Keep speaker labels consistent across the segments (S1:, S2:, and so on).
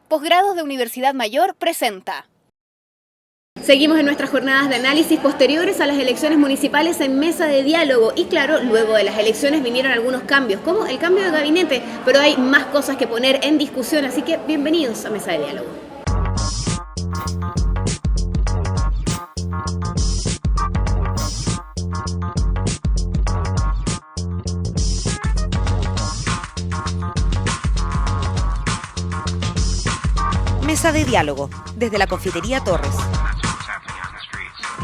S1: Posgrados de Universidad Mayor presenta.
S2: Seguimos en nuestras jornadas de análisis posteriores a las elecciones municipales en mesa de diálogo y claro, luego de las elecciones vinieron algunos cambios, como el cambio de gabinete, pero hay más cosas que poner en discusión, así que bienvenidos a mesa de diálogo.
S3: Mesa de diálogo, desde la Confitería Torres.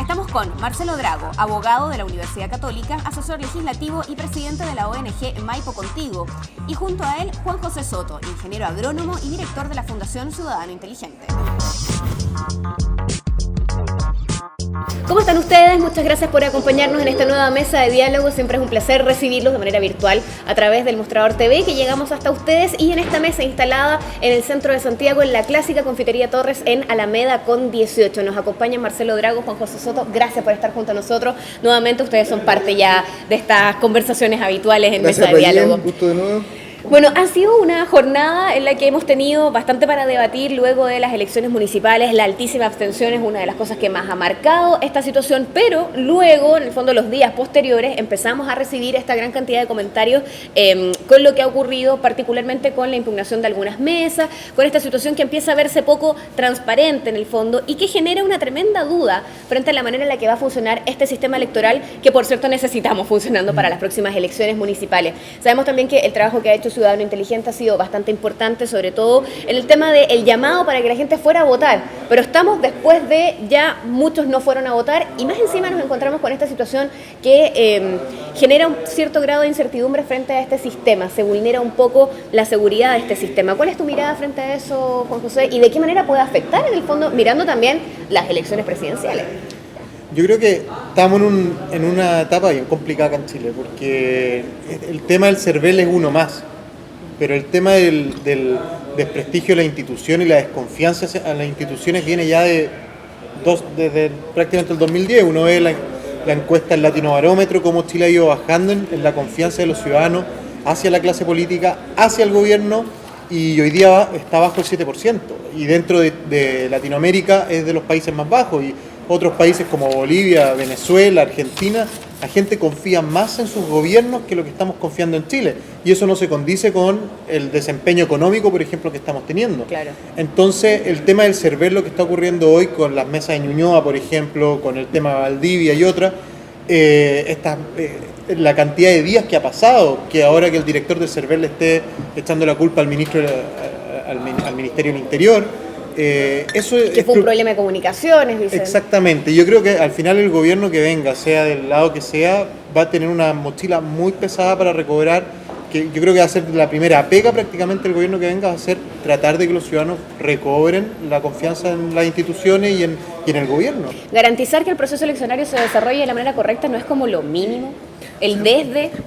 S2: Estamos con Marcelo Drago, abogado de la Universidad Católica, asesor legislativo y presidente de la ONG Maipo Contigo. Y junto a él, Juan José Soto, ingeniero agrónomo y director de la Fundación Ciudadano Inteligente. ¿Cómo están ustedes? Muchas gracias por acompañarnos en esta nueva mesa de diálogo. Siempre es un placer recibirlos de manera virtual a través del Mostrador TV, que llegamos hasta ustedes y en esta mesa instalada en el centro de Santiago, en la clásica Confitería Torres, en Alameda con 18. Nos acompañan Marcelo Drago, Juan José Soto. Gracias por estar junto a nosotros. Nuevamente ustedes son parte ya de estas conversaciones habituales en
S4: Gracias,
S2: mesa de diálogo.
S4: Gusto de nuevo.
S2: Bueno, ha sido una jornada en la que hemos tenido bastante para debatir luego de las elecciones municipales. La altísima abstención es una de las cosas que más ha marcado esta situación, pero luego, en el fondo, los días posteriores empezamos a recibir esta gran cantidad de comentarios con lo que ha ocurrido, particularmente con la impugnación de algunas mesas, con esta situación que empieza a verse poco transparente en el fondo y que genera una tremenda duda frente a la manera en la que va a funcionar este sistema electoral que, por cierto, necesitamos funcionando para las próximas elecciones municipales. Sabemos también que el trabajo que ha hecho Ciudadano Inteligente ha sido bastante importante, sobre todo en el tema del llamado para que la gente fuera a votar, pero estamos después de ya muchos no fueron a votar y más encima nos encontramos con esta situación que genera un cierto grado de incertidumbre frente a este sistema, se vulnera un poco la seguridad de este sistema. ¿Cuál es tu mirada frente a eso, Juan José? ¿Y de qué manera puede afectar en el fondo, mirando también las elecciones presidenciales?
S4: Yo creo que estamos en una etapa bien complicada acá en Chile, porque el tema del CERVEL es uno más, pero el tema del desprestigio de la institución y la desconfianza a las instituciones viene ya desde prácticamente el 2010. Uno ve la encuesta en Latinobarómetro, cómo Chile ha ido bajando en la confianza de los ciudadanos hacia la clase política, hacia el gobierno, y hoy día está bajo el 7%, y dentro de Latinoamérica es de los países más bajos, y otros países como Bolivia, Venezuela, Argentina, la gente confía más en sus gobiernos que lo que estamos confiando en Chile, y eso no se condice con el desempeño económico, por ejemplo, que estamos teniendo.
S2: Claro. Entonces,
S4: el tema del CERVEL, lo que está ocurriendo hoy con las mesas de Ñuñoa, por ejemplo, con el tema Valdivia y otras, la cantidad de días que ha pasado, que ahora que el director del CERVEL le esté echando la culpa al ministro al Ministerio del Interior, eso
S2: que fue un problema de comunicaciones, dicen.
S4: Exactamente. Yo creo que al final el gobierno que venga, sea del lado que sea, va a tener una mochila muy pesada para recobrar, que yo creo que va a ser la primera pega prácticamente el gobierno que venga, va a ser tratar de que los ciudadanos recobren la confianza en las instituciones y en el gobierno.
S2: Garantizar que el proceso eleccionario se desarrolle de la manera correcta no es como lo mínimo.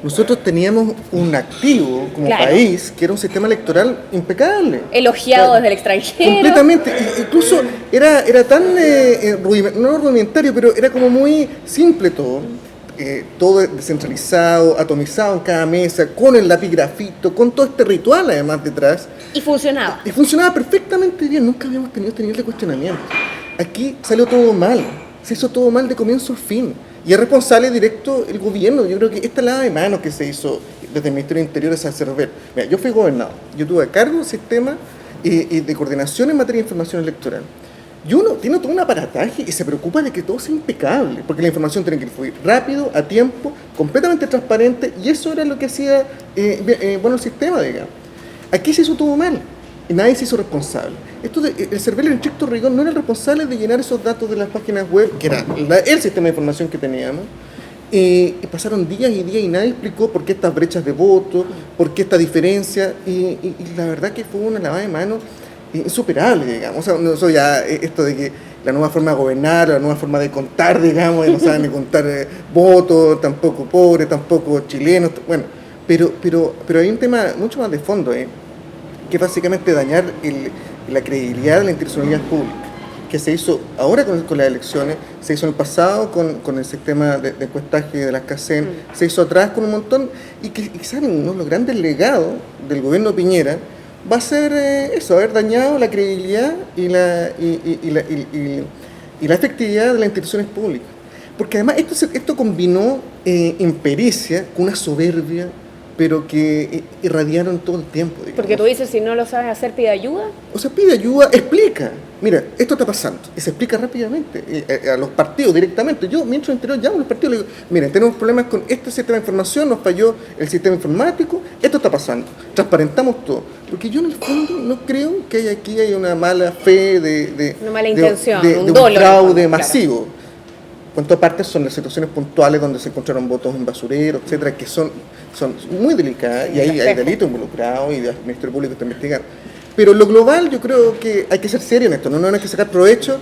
S4: Nosotros teníamos un activo como país que era un sistema electoral impecable.
S2: Elogiado desde el extranjero.
S4: Completamente. Incluso era tan, no rudimentario, pero era como muy simple todo. Todo descentralizado, atomizado en cada mesa, con el lápiz grafito, con todo este ritual además detrás.
S2: Y funcionaba.
S4: Y funcionaba perfectamente bien. Nunca habíamos tenido este nivel de cuestionamiento. Aquí salió todo mal. Se hizo todo mal de comienzo a fin. Y es responsable directo el gobierno. Yo creo que esta lavada de manos que se hizo desde el Ministerio del Interior hacia el CERVEL. Mira, yo fui gobernador. Yo tuve a cargo el sistema de coordinación en materia de información electoral. Y uno tiene todo un aparataje y se preocupa de que todo sea impecable, porque la información tiene que fluir rápido, a tiempo, completamente transparente, y eso era lo que hacía el sistema, digamos. Aquí se hizo todo mal y nadie se hizo responsable. El CERVEL en estricto rigor no era el responsable de llenar esos datos de las páginas web, que era el sistema de información que teníamos. Y pasaron días y días y nadie explicó por qué estas brechas de voto, por qué esta diferencia, y la verdad que fue una lavada de manos insuperable, digamos. O sea, ya esto de que la nueva forma de gobernar, la nueva forma de contar, digamos, no saben ni contar votos, tampoco pobres, tampoco chilenos, bueno, pero hay un tema mucho más de fondo, que es básicamente dañar la credibilidad de la institucionalidad pública, que se hizo ahora con las elecciones, se hizo en el pasado con el sistema de encuestaje de las CACEN, se hizo atrás con un montón, y que quizás uno de los grandes legados del gobierno de Piñera va a ser eso, haber dañado la credibilidad y la efectividad de las instituciones públicas. Porque además esto combinó impericia con una soberbia, pero que irradiaron todo el tiempo. Digamos.
S2: Porque tú dices, si no lo sabes hacer, pide ayuda.
S4: O sea, pide ayuda, explica. Mira, esto está pasando. Y se explica rápidamente a los partidos directamente. Yo, ministro del Interior, llamo a los partidos y le digo, miren, tenemos problemas con este sistema de información, nos falló el sistema informático, esto está pasando. Transparentamos todo. Porque yo en el fondo no creo que aquí haya una mala fe
S2: una mala intención,
S4: de
S2: un
S4: un
S2: dolo,
S4: fraude
S2: claro.
S4: masivo. Cuanto aparte son las situaciones puntuales donde se encontraron votos en basurero, etcétera, que son muy delicadas y ahí hay delitos involucrados y el Ministerio Público está investigando. Pero lo global yo creo que hay que ser serio en esto, no hay que sacar provecho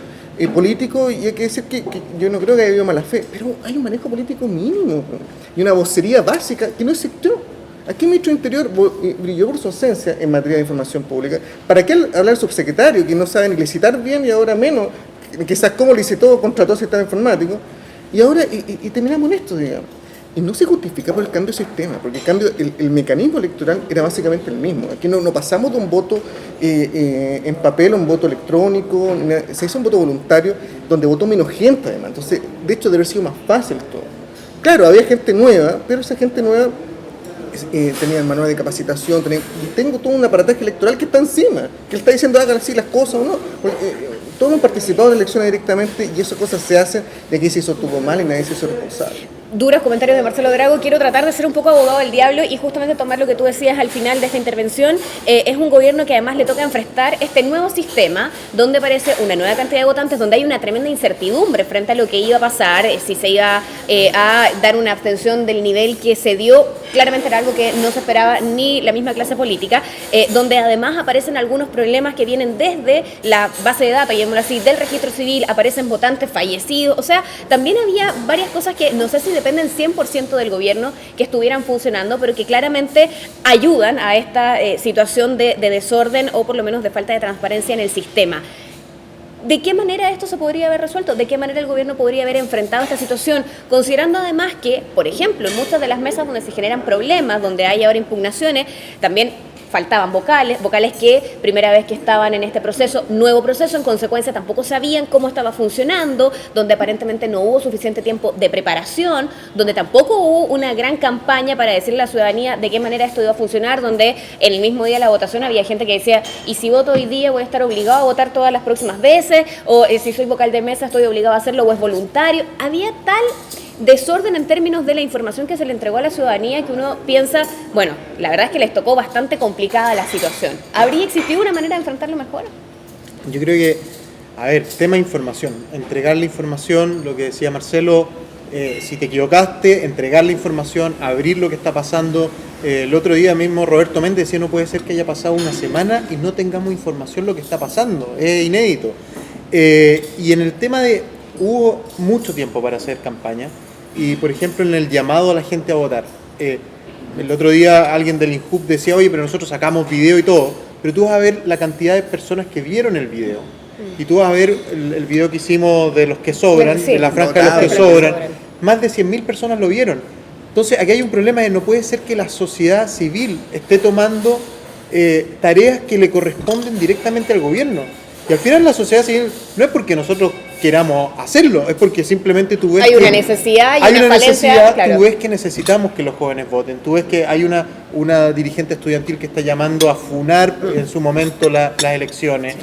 S4: político y hay que decir que yo no creo que haya habido mala fe, pero hay un manejo político mínimo y una vocería básica que no existió. Aquí el ministro del Interior brilló por su ausencia en materia de información pública. ¿Para qué hablar subsecretario que no sabe ni licitar bien y ahora menos? Quizás cómo licitó, contrató el sistema informático, y ahora y terminamos en esto, digamos. Y no se justifica por el cambio de sistema, porque el mecanismo electoral era básicamente el mismo. Aquí no pasamos de un voto en papel a un voto electrónico, se hizo un voto voluntario donde votó menos gente además. Entonces, de hecho, debe haber sido más fácil todo. Claro, había gente nueva, pero esa gente nueva tenía el manual de capacitación, tengo todo un aparataje electoral que está encima, que le está diciendo hagan así las cosas o no. Todos hemos participado en elecciones directamente y esas cosas se hacen de aquí se hizo todo mal y nadie se hizo responsable.
S2: Duros comentarios de Marcelo Drago. Quiero tratar de ser un poco abogado del diablo y justamente tomar lo que tú decías al final de esta intervención. Es un gobierno que además le toca enfrentar este nuevo sistema donde aparece una nueva cantidad de votantes, donde hay una tremenda incertidumbre frente a lo que iba a pasar, si se iba a dar una abstención del nivel que se dio. Claramente era algo que no se esperaba ni la misma clase política, donde además aparecen algunos problemas que vienen desde la base de datos, llamémoslo así, del registro civil, aparecen votantes fallecidos. O sea, también había varias cosas que no sé si dependen 100% del gobierno que estuvieran funcionando, pero que claramente ayudan a esta situación de desorden o por lo menos de falta de transparencia en el sistema. ¿De qué manera esto se podría haber resuelto? ¿De qué manera el gobierno podría haber enfrentado esta situación? Considerando además que, por ejemplo, en muchas de las mesas donde se generan problemas, donde hay ahora impugnaciones, también faltaban vocales que primera vez que estaban en este proceso, nuevo proceso, en consecuencia tampoco sabían cómo estaba funcionando, donde aparentemente no hubo suficiente tiempo de preparación, donde tampoco hubo una gran campaña para decirle a la ciudadanía de qué manera esto iba a funcionar, donde en el mismo día de la votación había gente que decía, y si voto hoy día voy a estar obligado a votar todas las próximas veces, o si soy vocal de mesa estoy obligado a hacerlo o es voluntario. Había tal desorden en términos de la información que se le entregó a la ciudadanía que uno piensa, bueno, la verdad es que les tocó bastante complicada la situación. ¿Habría existido una manera de enfrentarlo mejor?
S5: Yo creo que, a ver, tema información, entregar la información, lo que decía Marcelo, si te equivocaste, entregar la información, abrir lo que está pasando. El otro día mismo Roberto Méndez decía, no puede ser que haya pasado una semana y no tengamos información de lo que está pasando, es inédito. Y en el tema hubo mucho tiempo para hacer campaña y, por ejemplo, en el llamado a la gente a votar. El otro día alguien del INJUP decía, oye, pero nosotros sacamos video y todo, pero tú vas a ver la cantidad de personas que vieron el video. Y tú vas a ver el video que hicimos de los que sobran,
S2: Sí,
S5: de la franja de los que sobran. Más de 100.000 personas lo vieron. Entonces, aquí hay un problema de no puede ser que la sociedad civil esté tomando tareas que le corresponden directamente al gobierno. Y al final la sociedad civil no es porque nosotros queramos hacerlo, es porque simplemente tú ves
S2: hay una necesidad y
S5: hay
S2: una falencia,
S5: necesidad,
S2: claro.
S5: Tú ves que necesitamos que los jóvenes voten, tú ves que hay una dirigente estudiantil que está llamando a funar en su momento las elecciones.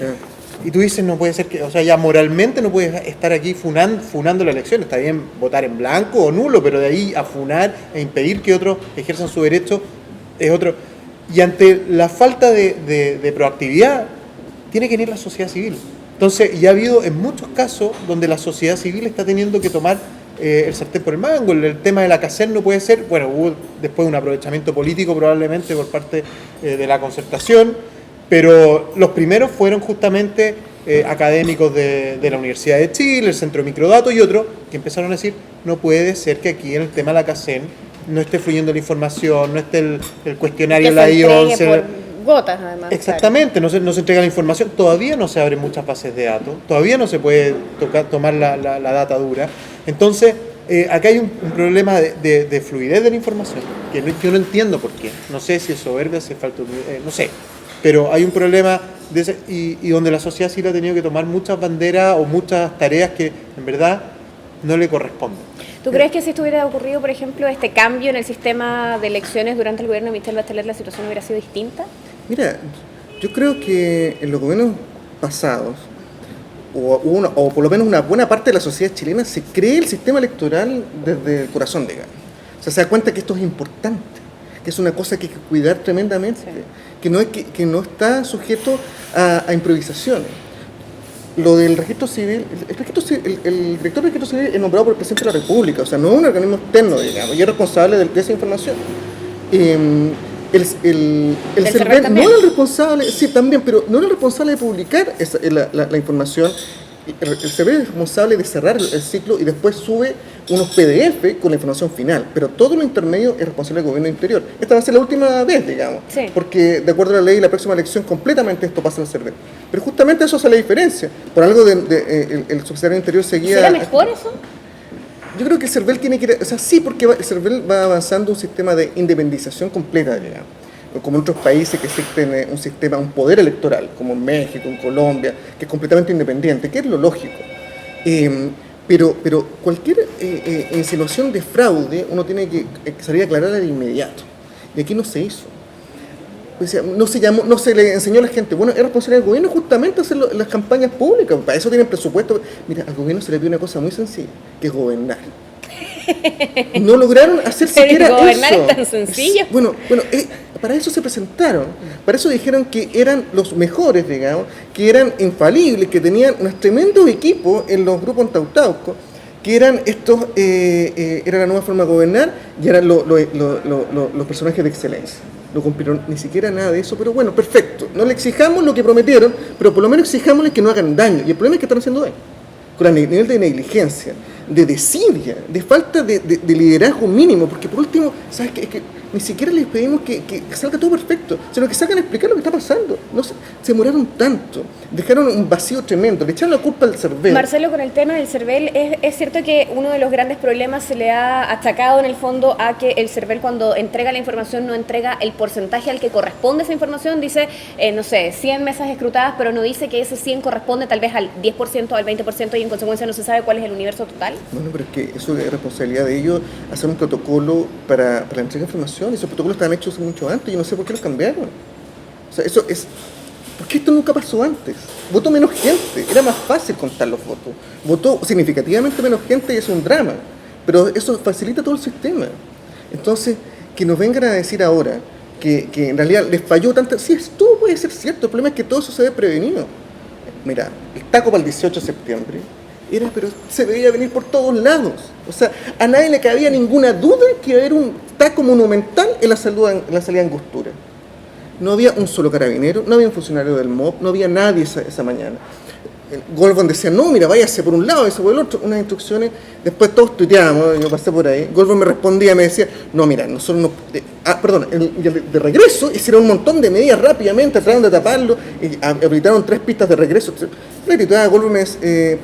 S5: Y tú dices, no puede ser que, o sea, ya moralmente no puedes estar aquí funando la elección. Está bien votar en blanco o nulo, pero de ahí a funar e impedir que otros ejerzan su derecho es otro. Y ante la falta de proactividad, tiene que venir la sociedad civil. Entonces, ya ha habido en muchos casos donde la sociedad civil está teniendo que tomar el sartén por el mango. El tema de la CACEN no puede ser, bueno, hubo después un aprovechamiento político probablemente por parte de la concertación, pero los primeros fueron justamente académicos de la Universidad de Chile, el Centro de Microdatos y otros, que empezaron a decir, no puede ser que aquí en el tema de la CACEN no esté fluyendo la información, no esté el cuestionario de la I-11.
S2: Gotas, además.
S5: Exactamente, claro. no se entrega la información, todavía no se abren muchas bases de datos, todavía no se puede tomar la data dura. Entonces, acá hay un problema de fluidez de la información, que yo no entiendo por qué. No sé si es soberbia, si es falta no sé. pero hay un problema de ese, y donde la sociedad civil ha tenido que tomar muchas banderas o muchas tareas que en verdad no le corresponden.
S2: ¿Tú crees que si esto hubiera ocurrido, por ejemplo, este cambio en el sistema de elecciones durante el gobierno de Michelle Bachelet, la situación hubiera sido distinta?
S4: Mira, yo creo que en los gobiernos pasados, o por lo menos una buena parte de la sociedad chilena, se cree el sistema electoral desde el corazón, digamos. O sea, se da cuenta que esto es importante, que es una cosa que hay que cuidar tremendamente, que no está sujeto a improvisaciones. Lo del registro civil, el director del registro civil es nombrado por el presidente de la República, o sea, no es un organismo externo, digamos, y es responsable de esa información. El CERVEL no era el responsable, sí, también, pero no era el responsable de publicar la información. El CERVEL es responsable de cerrar el ciclo y después sube unos PDF con la información final, pero todo lo intermedio es responsable del gobierno interior. Esta va a ser la última vez, digamos, porque de acuerdo a la ley, la próxima elección completamente esto pasa en el CERVEL. Pero justamente eso hace la diferencia. Por algo el subsecretario interior seguía...
S2: ¿Será mejor eso?
S4: Yo creo que el CERVEL tiene que ir, o sea, sí, porque el CERVEL va avanzando un sistema de independización completa, digamos. Como en otros países que existen un poder electoral, como en México, en Colombia, que es completamente independiente, que es lo lógico. Pero cualquier insinuación de fraude uno tiene que salir a aclararla de inmediato. Y aquí no se hizo. O sea, no se le enseñó a la gente, bueno, es responsabilidad del gobierno justamente hacer las campañas públicas, para eso tienen presupuesto. Mira, al gobierno se le pide una cosa muy sencilla, que es gobernar. No lograron hacer siquiera eso.
S2: Gobernar es tan sencillo.
S4: Bueno, para eso se presentaron, para eso dijeron que eran los mejores, digamos, que eran infalibles, que tenían unos tremendos equipos en los grupos Tautauco, que eran era la nueva forma de gobernar y eran los personajes de excelencia. No cumplieron ni siquiera nada de eso, pero bueno, perfecto. No le exijamos lo que prometieron, pero por lo menos exijámosles que no hagan daño. Y el problema es que están haciendo daño. Con el nivel de negligencia, de desidia, de falta de liderazgo mínimo, porque por último, ¿sabes qué? Es que ni siquiera les pedimos que salga todo perfecto, sino que salgan a explicar lo que está pasando. No se demoraron tanto, dejaron un vacío tremendo, le echaron la culpa al CERVEL.
S2: Marcelo, con el tema del CERVEL, es cierto que uno de los grandes problemas se le ha achacado en el fondo a que el CERVEL, cuando entrega la información, no entrega el porcentaje al que corresponde esa información. Dice, no sé, 100 mesas escrutadas, pero no dice que ese 100 corresponde tal vez al 10%, al 20%, y en consecuencia no se sabe cuál es el universo total.
S4: Bueno, pero es que eso es responsabilidad de ellos, hacer un protocolo para la entrega de información. Esos protocolos estaban hechos mucho antes, yo no sé por qué los cambiaron. O sea, eso es... ¿Por qué esto nunca pasó antes? Votó menos gente, era más fácil contar los votos. Votó significativamente menos gente y es un drama. Pero eso facilita todo el sistema. Entonces, que nos vengan a decir ahora que en realidad les falló tanto... Sí, todo puede ser cierto, el problema es que todo eso se ve prevenido. Mira, el taco para el 18 de septiembre pero se veía venir por todos lados. O sea, a nadie le cabía ninguna duda que iba a haber un taco monumental en la salida de Angostura. No había un solo carabinero, no había un funcionario del MOP, no había nadie esa mañana. Goldman decía, no, mira, váyase por un lado, váyase por el otro, unas instrucciones. Después todos tuiteábamos, yo pasé por ahí. Goldman me respondía, me decía, no, mira, nosotros no... de regreso hicieron un montón de medidas rápidamente, trataron de taparlo, y habilitaron 3 pistas de regreso. Le tuiteaba a Goldman,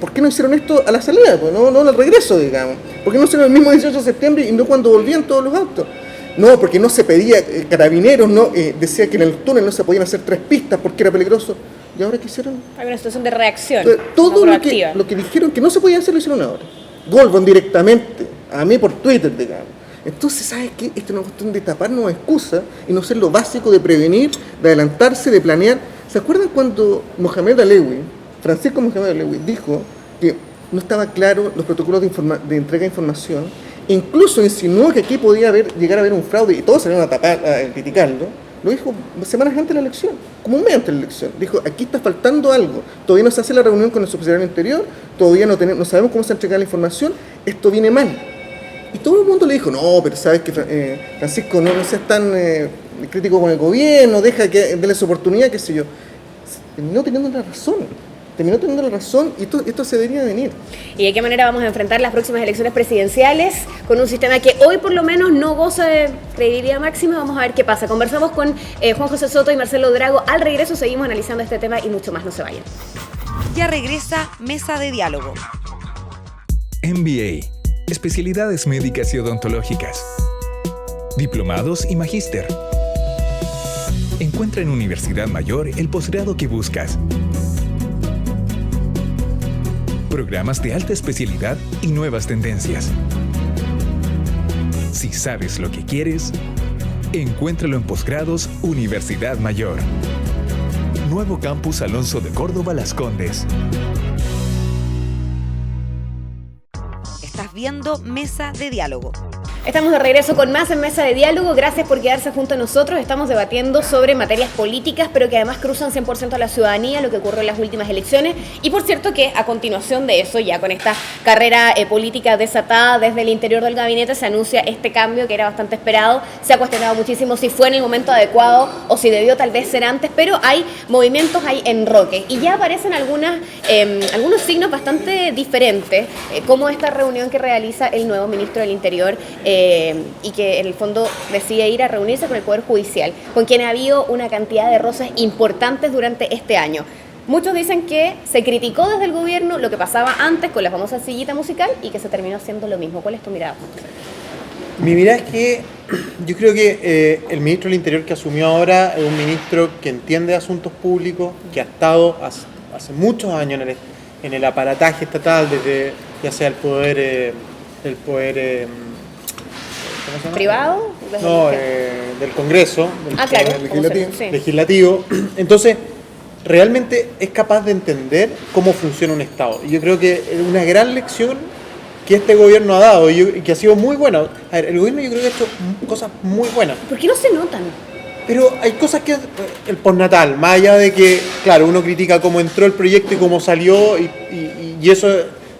S4: ¿por qué no hicieron esto a la salida? Pues no al regreso, digamos. ¿Por qué no hicieron el mismo 18 de septiembre y no cuando volvían todos los autos? No, porque no se pedía, carabineros no decía que en el túnel no se podían hacer 3 pistas porque era peligroso. ¿Y ahora qué hicieron?
S2: Hay una situación de reacción.
S4: Todo lo que dijeron que no se podía hacer lo hicieron ahora. Goldman directamente, a mí por Twitter, digamos. Entonces, ¿sabes qué? Esto es una cuestión de taparnos excusas y no ser lo básico de prevenir, de adelantarse, de planear. ¿Se acuerdan cuando Francisco Mohamed Alewi, dijo que no estaba claro los protocolos de entrega de información? Incluso insinuó que aquí podía llegar a haber un fraude y todos salieron a criticarlo. Lo dijo semanas antes de la elección, como un mes antes de la elección. Dijo, aquí está faltando algo. Todavía no se hace la reunión con el subsecretario interior, todavía no sabemos cómo se entrega la información, esto viene mal. Y todo el mundo le dijo, no, pero sabes que Francisco, no seas tan crítico con el gobierno, deja que déle su oportunidad, qué sé yo. Terminó teniendo la razón y esto se debería venir.
S2: ¿Y de qué manera vamos a enfrentar las próximas elecciones presidenciales con un sistema que hoy por lo menos no goza de credibilidad máxima? Vamos a ver qué pasa. Conversamos con Juan José Soto y Marcelo Drago. Al regreso seguimos analizando este tema y mucho más. No se vayan.
S3: Ya regresa Mesa de Diálogo.
S6: MBA, especialidades médicas y odontológicas, diplomados y magíster, Encuentra en Universidad Mayor el posgrado que buscas. Programas de alta especialidad y nuevas tendencias. Si sabes lo que quieres, encuéntralo en Posgrados Universidad Mayor. Nuevo Campus Alonso de Córdoba Las Condes.
S3: Estás viendo Mesa de Diálogo.
S2: Estamos de regreso con más en Mesa de Diálogo. Gracias por quedarse junto a nosotros. Estamos debatiendo sobre materias políticas, pero que además cruzan 100% a la ciudadanía, lo que ocurrió en las últimas elecciones. Y por cierto que a continuación de eso, ya con esta carrera política desatada desde el interior del gabinete, se anuncia este cambio que era bastante esperado. Se ha cuestionado muchísimo si fue en el momento adecuado o si debió tal vez ser antes, pero hay movimientos, hay enroques. Y ya aparecen algunos signos bastante diferentes, como esta reunión que realiza el nuevo ministro del Interior, y que en el fondo decide ir a reunirse con el Poder Judicial, con quien ha habido una cantidad de roces importantes durante este año. Muchos dicen que se criticó desde el gobierno lo que pasaba antes con la famosa sillita musical y que se terminó haciendo lo mismo. ¿Cuál es tu mirada?
S5: Mi mirada es que yo creo que el ministro del Interior que asumió ahora es un ministro que entiende asuntos públicos, que ha estado hace muchos años en el aparataje estatal, desde ya sea el poder ¿cómo se llama?
S2: ¿Privado?
S5: No, del Congreso, del
S2: claro.
S4: legislativo.
S2: Sí.
S5: legislativo. Entonces, realmente es capaz de entender cómo funciona un Estado. Y yo creo que es una gran lección que este gobierno ha dado y que ha sido muy buena. A ver, el gobierno yo creo que ha hecho cosas muy buenas.
S2: ¿Por qué no se notan?
S5: Pero hay cosas que el postnatal, más allá de que, claro, uno critica cómo entró el proyecto y cómo salió, y eso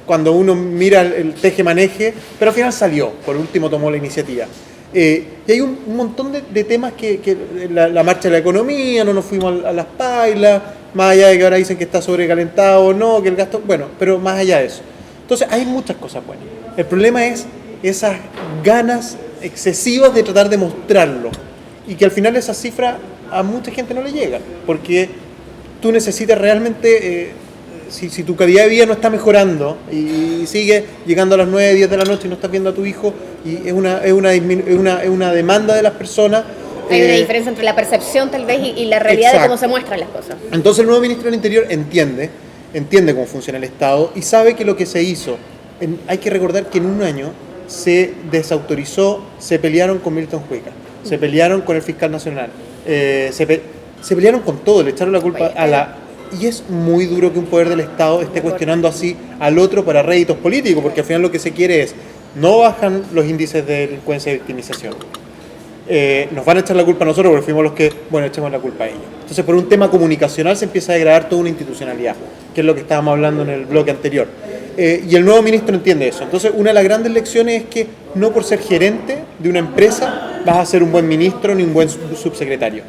S5: cuando uno mira el teje-maneje, pero al final salió, por último tomó la iniciativa. Y hay un montón de temas que la marcha de la economía, no nos fuimos a las pailas, más allá de que ahora dicen que está sobrecalentado o no, que el gasto, bueno, pero más allá de eso. Entonces hay muchas cosas buenas. El problema es esas ganas excesivas de tratar de mostrarlo y que al final esa cifra a mucha gente no le llega, porque tú necesitas realmente, si tu calidad de vida no está mejorando y sigue llegando a las 9, 10 de la noche y no estás viendo a tu hijo, y es una demanda de las personas.
S2: Hay una diferencia entre la percepción tal vez y la realidad. Exacto. De cómo se muestran las cosas.
S5: Entonces el nuevo ministro del Interior entiende cómo funciona el Estado y sabe que lo que se hizo, hay que recordar que en un año se desautorizó, se pelearon con Milton Juica, se pelearon con el fiscal nacional, se pelearon con todo, le echaron la culpa a la... Y es muy duro que un poder del Estado esté cuestionando así al otro para réditos políticos, porque al final lo que se quiere es, no bajan los índices de delincuencia y victimización. Nos van a echar la culpa a nosotros porque fuimos los que, bueno, echemos la culpa a ellos. Entonces, por un tema comunicacional se empieza a degradar toda una institucionalidad, que es lo que estábamos hablando en el bloque anterior. Y el nuevo ministro entiende eso. Entonces, una de las grandes lecciones es que no por ser gerente de una empresa vas a ser un buen ministro ni un buen subsecretario.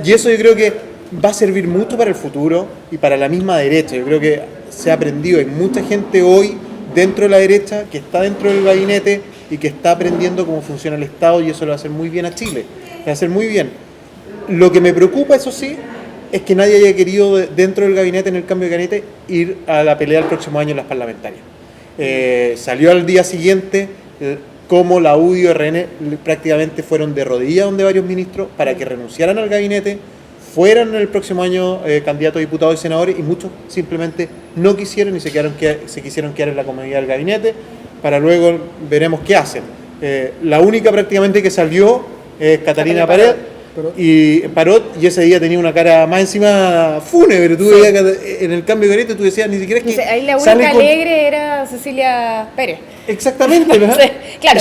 S5: Y eso yo creo que va a servir mucho para el futuro y para la misma derecha. Yo creo que se ha aprendido. Hay mucha gente hoy dentro de la derecha que está dentro del gabinete y que está aprendiendo cómo funciona el Estado, y eso lo va a hacer muy bien a Chile. Lo va a hacer muy bien. Lo que me preocupa, eso sí, es que nadie haya querido dentro del gabinete, en el cambio de gabinete, ir a la pelea el próximo año en las parlamentarias. Salió al día siguiente como la UDI y RN prácticamente fueron de rodillas donde varios ministros para que renunciaran al gabinete, fueran el próximo año candidatos a diputados y senadores, y muchos simplemente no quisieron y se quisieron quedar en la comodidad del gabinete, para luego veremos qué hacen. La única prácticamente que salió es Catalina Parot, y ese día tenía una cara más encima fúnebre. Tú veías que en el cambio de gabinete tú decías, ni siquiera es que...
S2: Ahí la única alegre era Cecilia Pérez.
S5: Exactamente, ¿verdad?
S2: Claro,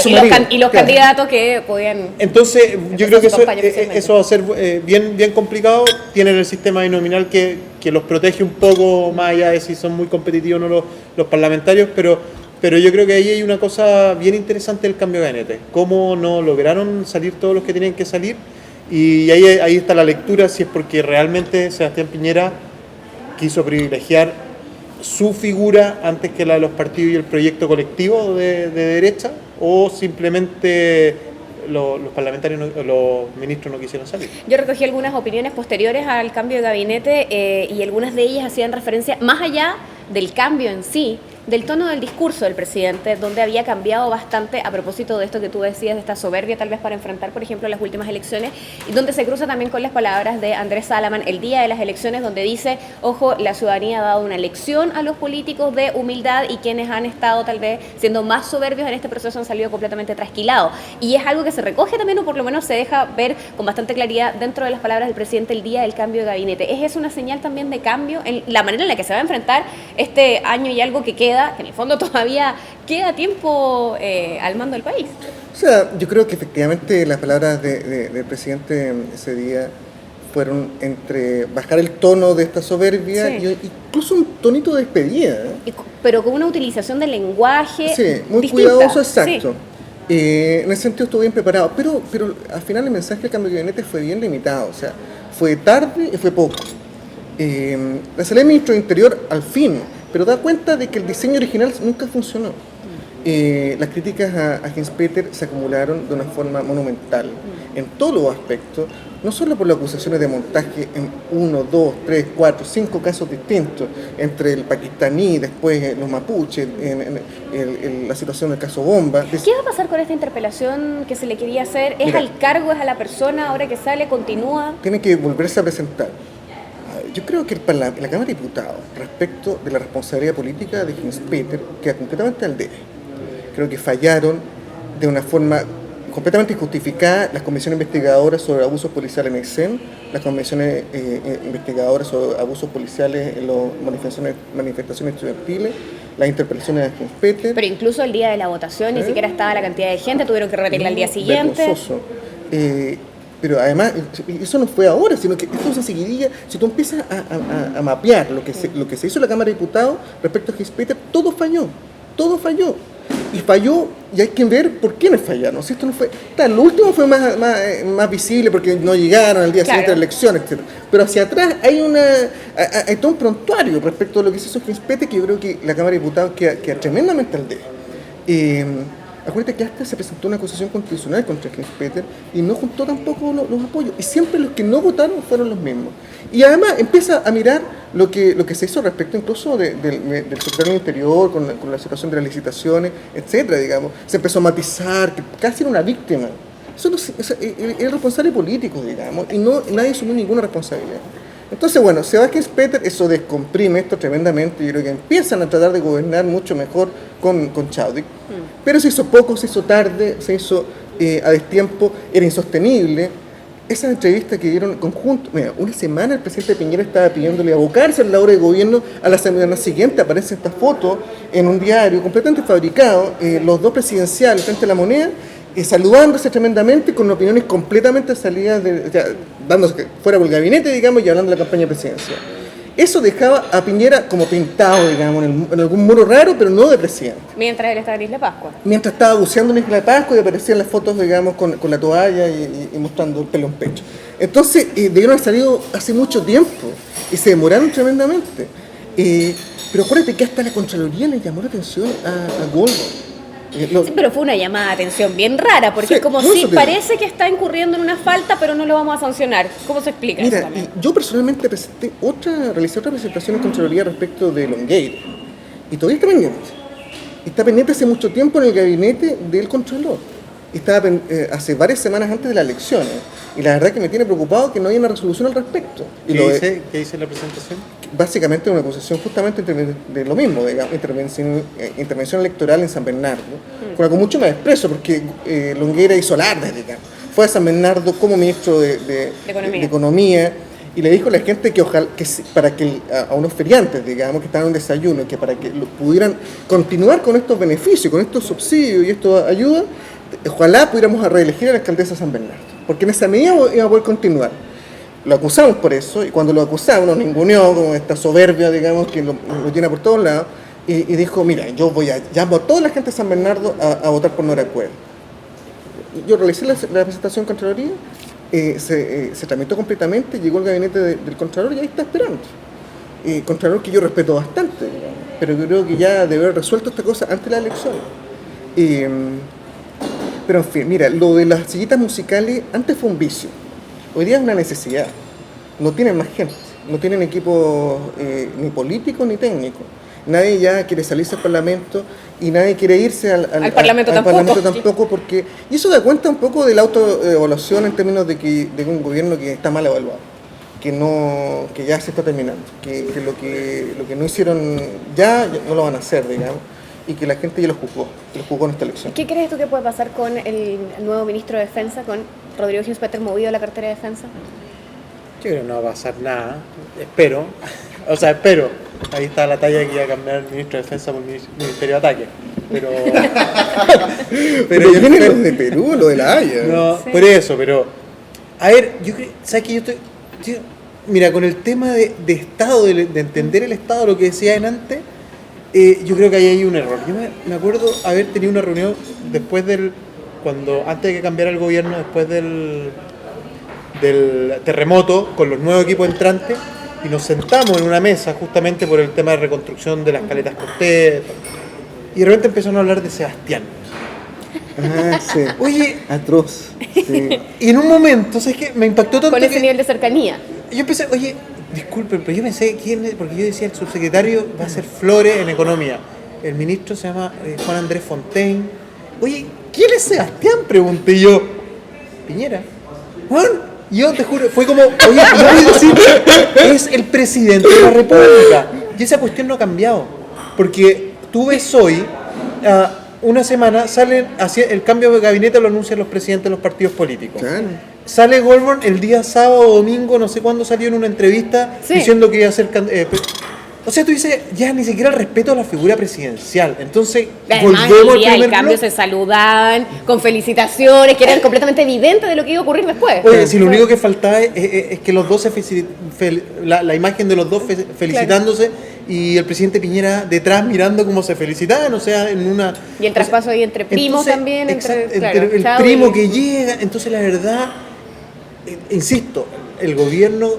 S2: y los candidatos que podían...
S5: Entonces, yo creo que eso va a ser bien complicado. Tienen el sistema binominal que los protege un poco, más allá de si son muy competitivos o no los parlamentarios, pero yo creo que ahí hay una cosa bien interesante del cambio de gabinete. Cómo no lograron salir todos los que tenían que salir, y ahí está la lectura, si es porque realmente Sebastián Piñera quiso privilegiar su figura antes que la de los partidos y el proyecto colectivo de derecha, o simplemente los parlamentarios, los ministros no quisieron salir.
S2: Yo recogí algunas opiniones posteriores al cambio de gabinete y algunas de ellas hacían referencia, más allá del cambio en sí, del tono del discurso del presidente, donde había cambiado bastante a propósito de esto que tú decías, de esta soberbia tal vez para enfrentar, por ejemplo, las últimas elecciones, y donde se cruza también con las palabras de Andrés Salaman el día de las elecciones, donde dice, ojo, la ciudadanía ha dado una lección a los políticos de humildad y quienes han estado tal vez siendo más soberbios en este proceso han salido completamente trasquilados. Y es algo que se recoge también, o por lo menos se deja ver con bastante claridad dentro de las palabras del presidente el día del cambio de gabinete. ¿Es eso una señal también de cambio en la manera en la que se va a enfrentar este año y algo que queda, que en el fondo todavía queda tiempo al mando del país?
S4: O sea, yo creo que efectivamente las palabras del presidente ese día fueron entre bajar el tono de esta soberbia y incluso un tonito de despedida.
S2: Pero con una utilización del lenguaje
S4: muy
S2: distinta.
S4: cuidadoso, exacto. En ese sentido estuvo bien preparado, pero al final el mensaje del cambio de gabinete fue bien limitado, o sea, fue tarde y fue poco. La salida del ministro de Interior al fin, pero da cuenta de que el diseño original nunca funcionó. Las críticas a Hans-Peter se acumularon de una forma monumental en todos los aspectos, no solo por las acusaciones de montaje en 1, 2, 3, 4, 5 casos distintos, entre el pakistaní, después los mapuches, en la situación del caso Bomba.
S2: ¿Qué va a pasar con esta interpelación que se le quería hacer? ¿Es al cargo, es a la persona, ahora que sale, continúa?
S4: Tiene que volverse a presentar. Yo creo que la Cámara de Diputados, respecto de la responsabilidad política de Hans-Peter, queda completamente al debe. Creo que fallaron de una forma completamente injustificada las comisiones investigadoras sobre abusos policiales en Aysén, las comisiones investigadoras sobre abusos policiales en las manifestaciones estudiantiles, las interpelaciones de Hans-Peter.
S2: Pero incluso el día de la votación ni siquiera estaba la cantidad de gente, tuvieron que repetirla al día siguiente.
S4: Vergonzoso. Pero además, eso no fue ahora, sino que esto es una seguidilla. Si tú empiezas a mapear lo que se hizo en la Cámara de Diputados respecto a Hans-Peter, todo falló. Y falló, y hay que ver por qué no fallaron. Si esto no fue, lo último fue más visible porque no llegaron al día siguiente de la elección, etc. Pero hacia atrás hay todo un prontuario respecto a lo que se hizo Hans-Peter, que yo creo que la Cámara de Diputados queda tremendamente al debe. Acuérdate que hasta se presentó una acusación constitucional contra Hans-Peter y no juntó tampoco los apoyos. Y siempre los que no votaron fueron los mismos. Y además empieza a mirar lo que se hizo respecto incluso del secretario del Interior, con la situación de las licitaciones, etcétera, digamos. Se empezó a matizar, que casi era una víctima. Eso no, era responsable político, digamos, y nadie asumió ninguna responsabilidad. Entonces, bueno, se va Hans-Peter, eso descomprime esto tremendamente. Yo creo que empiezan a tratar de gobernar mucho mejor con Chadwick. Pero se hizo poco, se hizo tarde, se hizo a destiempo, era insostenible. Esa entrevista que dieron conjunto, mira, una semana el presidente Piñera estaba pidiéndole abocarse a la obra de gobierno, a la semana siguiente aparece esta foto en un diario completamente fabricado, los dos presidenciales frente a la Moneda, saludándose tremendamente con opiniones completamente salidas, dándose fuera por el gabinete, digamos, y hablando de la campaña presidencial. Eso dejaba a Piñera como pintado, digamos, en algún muro raro, pero no de presidente.
S2: Mientras él estaba en Isla Pascua.
S4: Mientras estaba buceando en Isla Pascua y aparecían las fotos, digamos, con la toalla y mostrando el pelo en pecho. Entonces, debieron haber salido hace mucho tiempo y se demoraron tremendamente. Pero acuérdate que hasta la Contraloría le llamó la atención a Goldberg.
S2: Sí, pero fue una llamada de atención bien rara, porque es como si parece que está incurriendo en una falta, pero no lo vamos a sancionar. ¿Cómo se explica eso?
S4: Mira, yo personalmente realicé otra presentación en Contraloría respecto de Longueira, y todavía está pendiente. Está pendiente hace mucho tiempo en el gabinete del Contralor. Estaba hace varias semanas antes de las elecciones, y la verdad que me tiene preocupado que no haya una resolución al respecto.
S5: ¿Qué dice la presentación?
S4: Básicamente una acusación justamente de lo mismo, digamos, intervención electoral en San Bernardo, con algo mucho más expreso, porque Longueira hizo alardes, digamos. Fue a San Bernardo como ministro de Economía y le dijo a la gente que ojalá, para que a unos feriantes, digamos, que estaban en un desayuno, que para que pudieran continuar con estos beneficios, con estos subsidios y esta ayuda, ojalá pudiéramos reelegir a la alcaldesa de San Bernardo, porque en esa medida iba a poder continuar. Lo acusamos por eso, y cuando lo acusamos nos ninguneó con esta soberbia, digamos, que lo llena por todos lados, y dijo, mira, yo llamo a toda la gente de San Bernardo a votar por Nora Cueva. Yo realicé la presentación en Contraloría, se tramitó completamente, llegó el gabinete del Contralor y ahí está esperando. Contralor que yo respeto bastante, digamos, pero yo creo que ya debe haber resuelto esta cosa antes de la elección. Pero en fin, mira, lo de las sillitas musicales antes fue un vicio. Hoy día es una necesidad. No tienen más gente, no tienen equipo ni político ni técnico. nadie ya quiere salirse al Parlamento y nadie quiere irse al
S2: Parlamento
S4: tampoco, porque y eso da cuenta un poco de la autoevaluación en términos de un gobierno que está mal evaluado, que ya se está terminando, que lo que no hicieron ya no lo van a hacer, digamos, y que la gente ya lo juzgó en esta elección.
S2: ¿Qué crees tú que puede pasar con el nuevo ministro de Defensa, con Rodrigo Ginspeter movido a la cartera de Defensa?
S5: Yo creo que no va a pasar nada, espero. Ahí está la talla que iba a cambiar el ministro de Defensa por Ministerio de Ataque.
S4: Pero ya vienen los de Perú, lo de la Haya.
S5: No,
S2: Sí.
S5: por eso, pero... A ver, yo creo... ¿Sabes qué? Mira, con el tema de Estado, de entender el Estado, lo que decía antes, yo creo que ahí hay un error. Yo me acuerdo haber tenido una reunión después antes de que cambiara el gobierno, después del terremoto, con los nuevos equipos entrantes, y nos sentamos en una mesa justamente por el tema de reconstrucción de las caletas costeras, y de repente empezaron a hablar de Sebastián.
S4: Ah, sí.
S5: Oye,
S4: atroz. Sí.
S5: y en un momento, ¿sabes qué? Me impactó tanto
S2: Con ese
S5: que
S2: nivel de cercanía.
S5: yo empecé, oye, disculpen, pero yo pensé, ¿quién es? Porque yo decía, el subsecretario va a ser Flores en Economía. El ministro se llama Juan Andrés Fontaine. Oye, ¿quién es Sebastián? Pregunté yo. Piñera. Juan, yo te juro, fue como, oye, yo voy a decir, es el presidente de la República. Y esa cuestión no ha cambiado. Porque tú ves hoy, una semana, salen, el cambio de gabinete lo anuncian los presidentes de los partidos políticos.
S4: Claro.
S5: Sale Goldberg el día sábado o domingo, no sé cuándo salió en una entrevista,
S2: Sí.
S5: diciendo que iba a ser... o sea, tú dices, ya ni siquiera el respeto a la figura presidencial. Entonces,
S2: Además,
S5: volvemos
S2: el día
S5: al
S2: del
S5: primer
S2: cambio
S5: bloque.
S2: se saludaban con felicitaciones, que eran completamente evidentes de lo que iba a ocurrir después.
S5: Oye, si lo único que faltaba es que los dos la imagen de los dos felicitándose y el presidente Piñera detrás mirando cómo se felicitaban, o sea, en una...
S2: Y el traspaso ahí entre primos
S5: entonces,
S2: también,
S5: exacto,
S2: claro,
S5: entre el
S2: Chao
S5: primo
S2: y-
S5: que llega, entonces la verdad, insisto, el gobierno,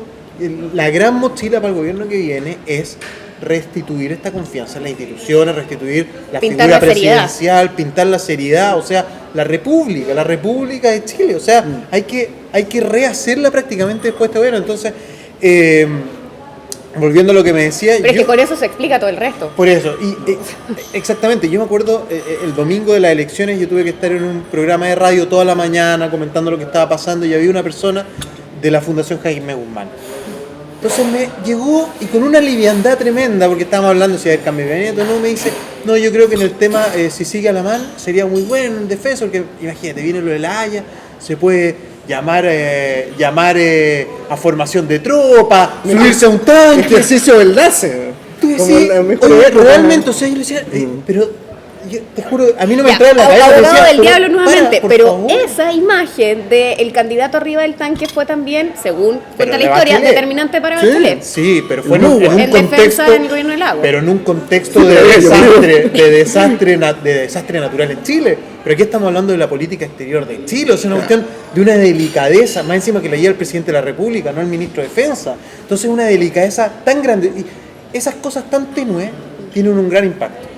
S5: la gran mochila para el gobierno que viene es restituir esta confianza en las instituciones, restituir la
S2: Pintar
S5: figura
S2: la seriedad.
S5: presidencial, pintar la seriedad, o sea, la República de Chile, o sea, hay que rehacerla prácticamente después de este gobierno. Entonces, volviendo a lo que me decía,
S2: Pero es que con eso se explica todo el resto.
S5: por eso, exactamente, yo me acuerdo el domingo de las elecciones, yo tuve que estar en un programa de radio toda la mañana comentando lo que estaba pasando y había una persona de la Fundación Jaime Guzmán. Entonces me llegó y con una liviandad tremenda, porque estábamos hablando si hay cambio de gabinete o no, me dice, no, yo creo que en el tema, si sigue Alamán, sería muy bueno en defensa, porque imagínate, viene lo de la Haya, se puede llamar a formación de tropa, subirse a un tanque.
S4: Ejercicio del láser.
S5: Tú
S4: Como
S5: decís,
S4: la mejor
S5: oye,
S4: época.
S5: realmente, o sea, yo le decía, pero yo te juro, a mí no me
S2: Ya,
S5: entraba en la cabeza.
S2: abogado
S5: decía,
S2: del
S5: pero
S2: diablo nuevamente,
S5: por
S2: pero
S5: favor.
S2: esa imagen del candidato arriba del tanque fue también, según
S5: Pero
S2: cuenta la
S5: de
S2: historia,
S5: Bachelet.
S2: determinante para
S4: Sí.
S2: Bachelet.
S5: Sí, pero fue
S4: No,
S5: en un
S2: en
S5: contexto,
S2: defensa del gobierno del agua.
S5: pero en un contexto de desastre natural en Chile. Pero aquí estamos hablando de la política exterior de Chile, o sea, una cuestión de una delicadeza, más encima que la lleva el presidente de la República, no el ministro de Defensa. Entonces, una delicadeza tan grande, y esas cosas tan tenues tienen un gran impacto.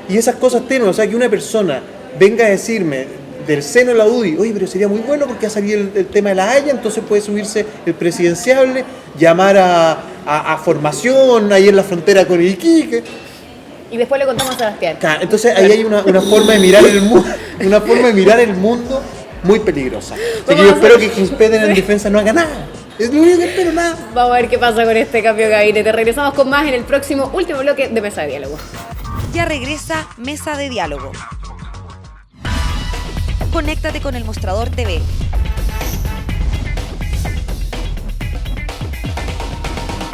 S5: Y esas cosas tenues, o sea, que una persona venga a decirme del seno de la UDI, oye, pero sería muy bueno porque ha salido el tema de la Haya, entonces puede subirse el presidenciable, llamar a formación ahí en la frontera con Iquique.
S2: Y después le contamos a Sebastián.
S5: Claro, entonces ahí hay una forma de mirar el mundo, muy peligrosa. Así que
S2: Vamos
S5: yo
S2: a
S5: espero
S2: hacer-
S5: que Ginspeter en defensa no haga nada. Es lo único que espero, nada.
S2: Vamos a ver qué pasa con este cambio de gabinete. Regresamos con más en el próximo último bloque de Mesa de Diálogo.
S3: Ya regresa Mesa de Diálogo. Conéctate con el Mostrador TV.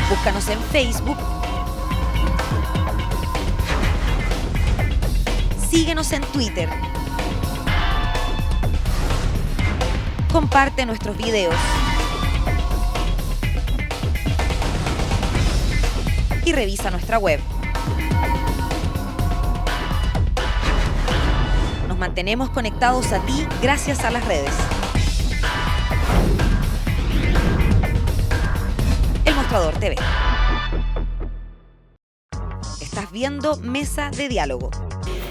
S3: Búscanos en Facebook. Síguenos en Twitter. Comparte nuestros videos. Y revisa nuestra web. Nos mantenemos conectados a ti gracias a las redes. El Mostrador TV. Estás viendo Mesa de Diálogo.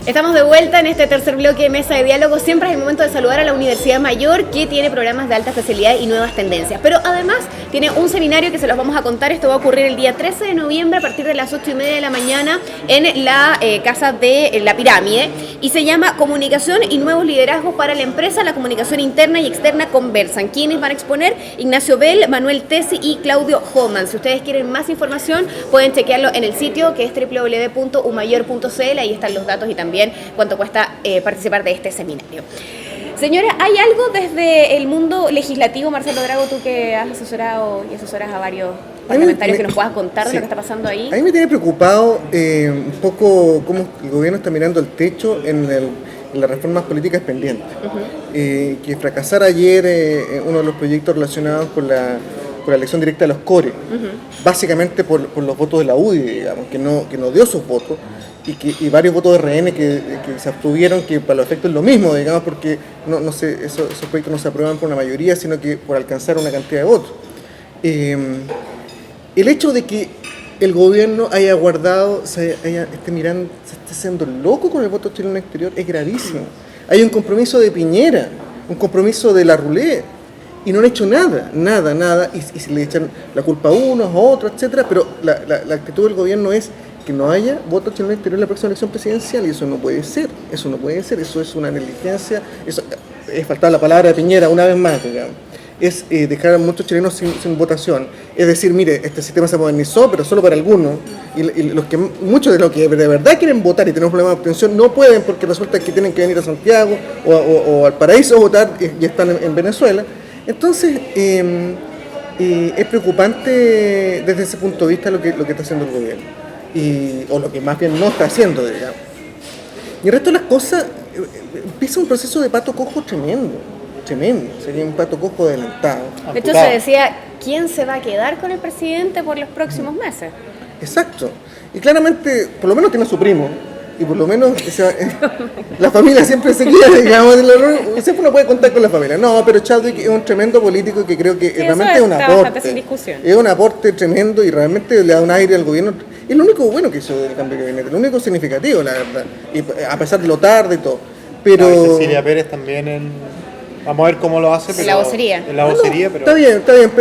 S2: Estamos de vuelta en este tercer bloque de Mesa de Diálogo. Siempre es el momento de saludar a la Universidad Mayor, que tiene programas de alta especialidad y nuevas tendencias. Pero además tiene un seminario que se los vamos a contar. Esto va a ocurrir el día 13 de noviembre a partir de las 8:30 de la mañana en la Casa de la Pirámide. Y se llama Comunicación y Nuevos Liderazgos para la Empresa. La comunicación interna y externa conversan. ¿Quiénes van a exponer? Ignacio Bell, Manuel Tesi y Claudio Homan. Si ustedes quieren más información, pueden chequearlo en el sitio, que es www.umayor.cl. Ahí están los datos y también cuánto cuesta participar de este seminario. Señora, ¿hay algo desde el mundo legislativo, Marcelo Drago, tú que has asesorado y asesoras a varios parlamentarios, que nos puedas contar de lo que está pasando ahí?
S4: A mí me tiene preocupado un poco cómo el gobierno está mirando el techo en las reformas políticas pendientes. Que fracasara ayer uno de los proyectos relacionados con la elección directa de los CORE, básicamente por los votos de la UDI, digamos, que no dio sus votos, y varios votos de RN que se abstuvieron, que para los efectos es lo mismo, digamos, porque esos proyectos no se aprueban por una mayoría, sino que por alcanzar una cantidad de votos. El hecho de que el gobierno haya guardado, se esté haciendo loco con el voto chileno exterior es gravísimo. Hay un compromiso de Piñera, un compromiso de la Roulette, y no han hecho nada, y se le echan la culpa a unos, a otros, etcétera, pero la actitud del gobierno es que no haya voto chileno exterior en la próxima elección presidencial, y eso no puede ser, eso es una negligencia, eso es faltar la palabra de Piñera una vez más, digamos. Es dejar a muchos chilenos sin votación, es decir, mire, este sistema se modernizó, pero solo para algunos, y muchos de los que de verdad quieren votar y tienen problemas de abstención no pueden, porque resulta que tienen que venir a Santiago o al Paraíso a votar y están en Venezuela. Entonces, es preocupante desde ese punto de vista lo que está haciendo el gobierno, o lo que más bien no está haciendo, digamos. Y el resto de las cosas, empieza un proceso de pato cojo tremendo, sería un pato cojo adelantado.
S2: De hecho, se decía, ¿quién se va a quedar con el presidente por los próximos meses?
S4: Exacto, y claramente, por lo menos tiene a su primo, y por lo menos la familia siempre se queda, digamos, siempre uno puede contar con la familia. No, pero Chadwick es un tremendo político que creo que sí, realmente es un aporte. Sin discusión. Es un aporte tremendo y realmente le da un aire al gobierno. Es lo único bueno que hizo del cambio de gabinete, lo único significativo, la verdad. Y a pesar de lo tarde y todo. Pero
S5: Cecilia Pérez también vamos a ver cómo lo hace.
S2: En la vocería.
S5: En la vocería, pero...
S4: Está bien,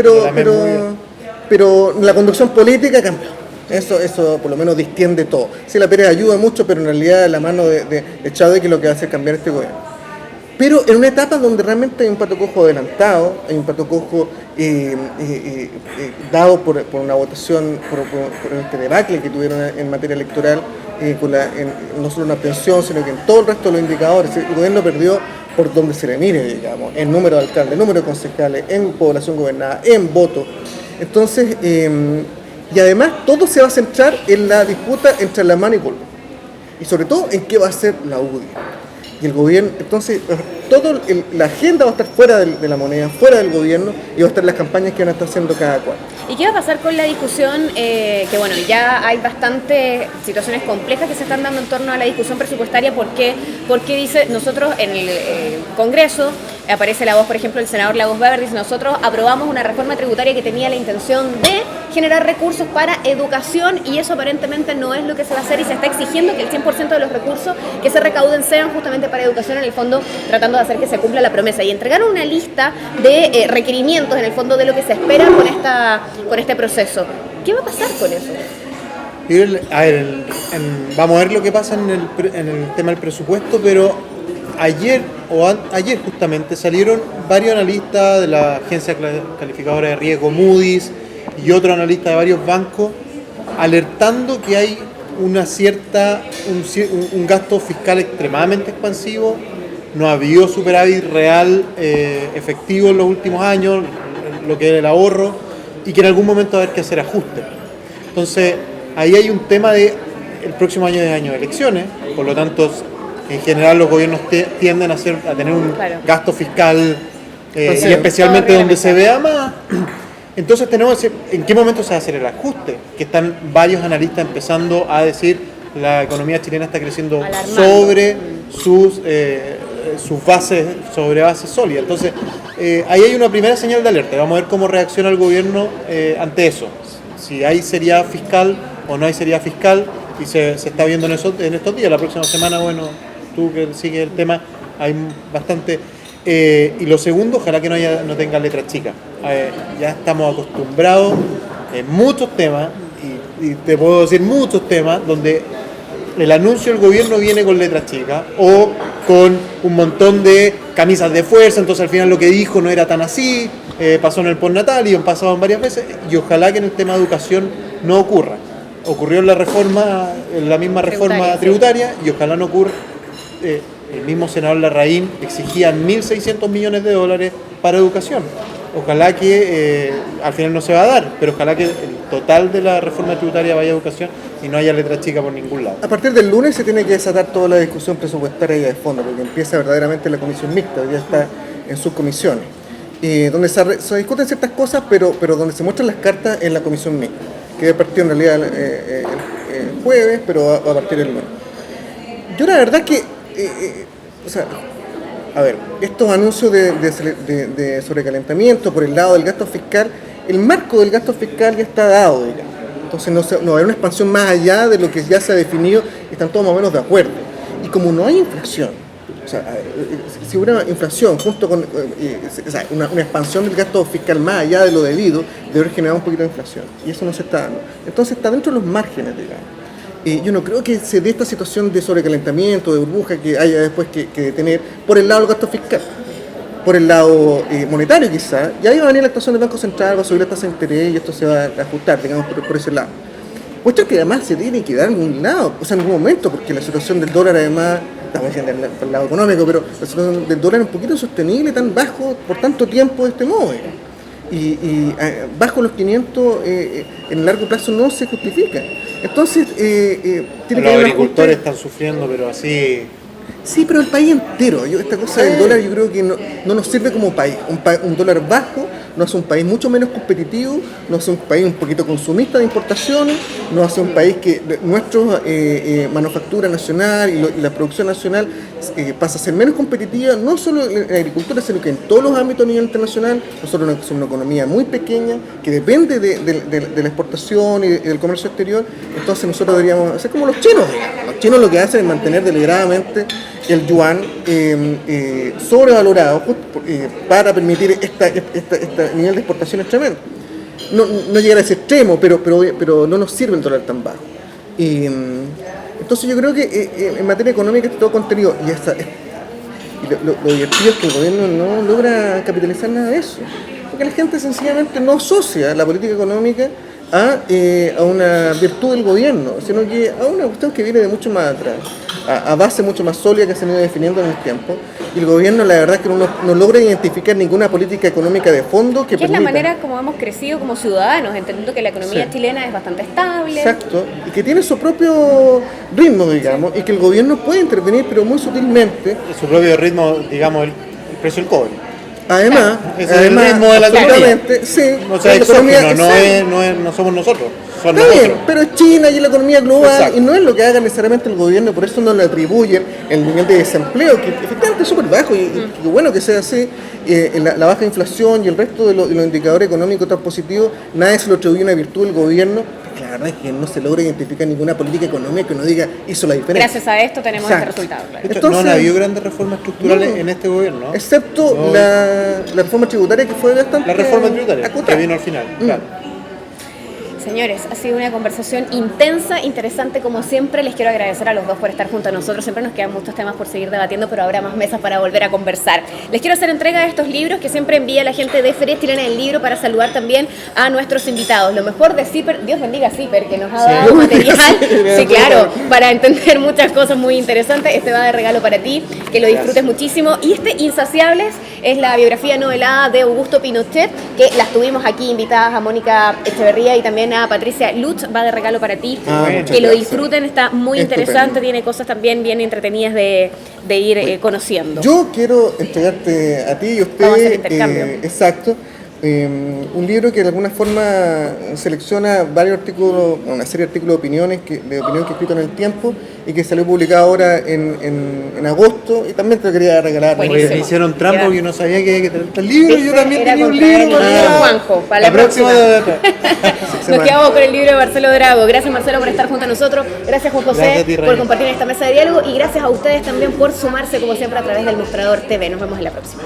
S4: pero la conducción política cambió. Eso por lo menos distiende todo. Sí, la Pérez ayuda mucho, pero en realidad la mano de Chávez que es lo que hace cambiar este gobierno. Pero en una etapa donde realmente hay un pato cojo adelantado, hay un pato cojo dado por una votación, por este debacle que tuvieron en materia electoral, no solo una abstención, sino que en todo el resto de los indicadores. El gobierno perdió por donde se le mire, digamos, en número de alcaldes, número de concejales, en población gobernada, en votos. Entonces, y además todo se va a centrar en la disputa entre Alamán y Colbún, y sobre todo en qué va a hacer la UDI. Y el gobierno, entonces, la agenda va a estar fuera de la moneda, fuera del gobierno, y va a estar las campañas que van a estar haciendo cada cual.
S2: ¿Y qué va a pasar con la discusión? Que bueno, ya hay bastantes situaciones complejas que se están dando en torno a la discusión presupuestaria, porque dice, nosotros en el Congreso, aparece la voz, por ejemplo, el senador Lagos Weber, dice, nosotros aprobamos una reforma tributaria que tenía la intención de generar recursos para educación, y eso aparentemente no es lo que se va a hacer, y se está exigiendo que el 100% de los recursos que se recauden sean justamente para educación, en el fondo tratando de hacer que se cumpla la promesa, y entregaron una lista de requerimientos en el fondo de lo que se espera con este proceso. ¿Qué va a pasar con eso?
S5: Vamos a ver lo que pasa en el tema del presupuesto, pero ayer justamente salieron varios analistas de la agencia calificadora de riesgo Moody's y otros analistas de varios bancos alertando que hay un gasto fiscal extremadamente expansivo, no ha habido superávit real efectivo en los últimos años, lo que es el ahorro, y que en algún momento va a haber que hacer ajustes. Entonces, ahí hay un tema de el próximo año de elecciones, por lo tanto, en general los gobiernos tienden a tener un gasto fiscal, y especialmente donde se vea más. Entonces tenemos que decir, ¿en qué momento se va a hacer el ajuste? Que están varios analistas empezando a decir la economía chilena está creciendo sobre sus bases, sobre bases sólidas. Entonces, ahí hay una primera señal de alerta. Vamos a ver cómo reacciona el gobierno ante eso. Si hay seriedad fiscal o no hay seriedad fiscal. y se está viendo en estos días. La próxima semana, bueno, tú que sigues el tema, hay bastante. Y lo segundo, ojalá que no tenga letras chicas. Ya estamos acostumbrados en muchos temas, y te puedo decir muchos temas, donde el anuncio del gobierno viene con letras chicas o con un montón de camisas de fuerza, entonces al final lo que dijo no era tan así, pasó en el postnatal y han pasado varias veces, y ojalá que en el tema de educación no ocurra. Ocurrió en la misma reforma tributaria, y ojalá no ocurra. El mismo senador Larraín exigía 1.600 millones de dólares para educación. Ojalá que al final no se va a dar, pero ojalá que el total de la reforma tributaria vaya a educación y no haya letra chica por ningún lado.
S4: A partir del lunes se tiene que desatar toda la discusión presupuestaria de fondo, porque empieza verdaderamente la comisión mixta, ya está en subcomisiones, donde se discuten ciertas cosas, pero donde se muestran las cartas en la comisión mixta, que partió en realidad el jueves, pero va a partir el lunes. Yo la verdad que, estos anuncios de sobrecalentamiento por el lado del gasto fiscal, el marco del gasto fiscal ya está dado, digamos. Entonces no va a haber una expansión más allá de lo que ya se ha definido y están todos más o menos de acuerdo. Y como no hay inflación, si hubiera inflación junto con una expansión del gasto fiscal más allá de lo debido, debe haber generado un poquito de inflación. Y eso no se está dando. Entonces está dentro de los márgenes, digamos. Yo no creo que se dé esta situación de sobrecalentamiento, de burbuja que haya después que detener por el lado del gasto fiscal. Por el lado monetario quizás, y ahí va a venir la actuación del Banco Central, va a subir la tasa de interés y esto se va a ajustar, digamos, por ese lado. Puesto que además se tiene que dar en algún lado, en algún momento, porque la situación del dólar además, estamos diciendo del lado económico, pero la situación del dólar es un poquito insostenible, tan bajo por tanto tiempo de este modo. Y bajo los 500 en el largo plazo no se justifica. Entonces, tiene que
S5: los agricultores están sufriendo, pero así.
S4: Sí, pero el país entero. Esta cosa del dólar yo creo que no nos sirve como país. Un dólar bajo nos hace un país mucho menos competitivo, nos hace un país un poquito consumista de importaciones, nos hace un país que nuestra manufactura nacional y la producción nacional pasa a ser menos competitiva, no solo en la agricultura, sino que en todos los ámbitos a nivel internacional. Nosotros somos una economía muy pequeña que depende de la exportación y del comercio exterior. Entonces nosotros deberíamos hacer como los chinos. Los chinos lo que hacen es mantener deliberadamente el yuan sobrevalorado para permitir este nivel de exportaciones tremendo. No llegar a ese extremo, pero no nos sirve el dólar tan bajo. Entonces yo creo que en materia económica está todo contenido, y lo divertido es que el gobierno no logra capitalizar nada de eso, porque la gente sencillamente no asocia la política económica a una virtud del gobierno, sino que a una cuestión que viene de mucho más atrás, a base mucho más sólida que se han ido definiendo en el tiempo. Y el gobierno, la verdad, es que no logra identificar ninguna política económica de fondo que
S2: es la manera como hemos crecido como ciudadanos, entendiendo que la economía chilena es bastante estable.
S4: Exacto, y que tiene su propio ritmo, digamos, y que el gobierno puede intervenir, pero muy sutilmente.
S5: Su propio ritmo, digamos, el precio del cobre.
S4: Además,
S5: es el ritmo de la economía.
S4: Sí,
S5: o sea, no somos nosotros, son nosotros.
S4: Bien, pero es China y es la economía global.
S5: Exacto.
S4: Y no es lo que haga necesariamente el gobierno, por eso no le atribuyen el nivel de desempleo, que efectivamente es súper bajo, y bueno que sea así, la baja inflación y el resto de los indicadores económicos tan positivos, nadie se lo atribuye una virtud del gobierno. La verdad es que no se logra identificar ninguna política económica que uno diga hizo la diferencia.
S2: Gracias a esto tenemos este resultado. Claro.
S5: De hecho, no han habido grandes reformas estructurales en este gobierno.
S4: Excepto la reforma tributaria, que fue bastante.
S5: La reforma tributaria,
S4: acotada,
S5: que vino al final. Claro.
S2: Señores, ha sido una conversación intensa, interesante como siempre. Les quiero agradecer a los dos por estar junto a nosotros. Siempre nos quedan muchos temas por seguir debatiendo, pero habrá más mesas para volver a conversar. Les quiero hacer entrega de estos libros que siempre envía la gente de Feria Chilena del Libro para saludar también a nuestros invitados. Lo mejor de CIPER, Dios bendiga a CIPER, que nos ha dado material, sí, claro, para entender muchas cosas muy interesantes. Este va de regalo para ti, que lo disfrutes muchísimo. Y Insaciables es la biografía novelada de Augusto Pinochet, que las tuvimos aquí invitadas a Mónica Echeverría y también a Patricia Lutz, va de regalo para ti, que lo disfruten, está muy interesante, tiene cosas también bien entretenidas de ir conociendo.
S4: Yo quiero entregarte a ti y a usted,
S2: Vamos a hacer intercambio.
S4: exacto, Un libro que de alguna forma selecciona varios artículos, una serie de artículos de opinión que he escrito en el tiempo y que salió publicado ahora en agosto, y también te lo quería regalar.
S2: Buenísimo.
S5: Me hicieron trampa porque yo no sabía que había que tener el libro, yo también
S2: Era
S5: tenía un
S2: contraer
S5: libro.
S2: el libro de Juanjo, para la próxima. Nos quedamos con el libro de Marcelo Drago. Gracias, Marcelo, por estar junto a nosotros. Gracias, Juan José,
S5: Gracias a ti,
S2: por
S5: Ryan.
S2: compartir esta mesa de diálogo. Y gracias a ustedes también por sumarse, como siempre, a través del Mostrador TV. Nos vemos en la próxima.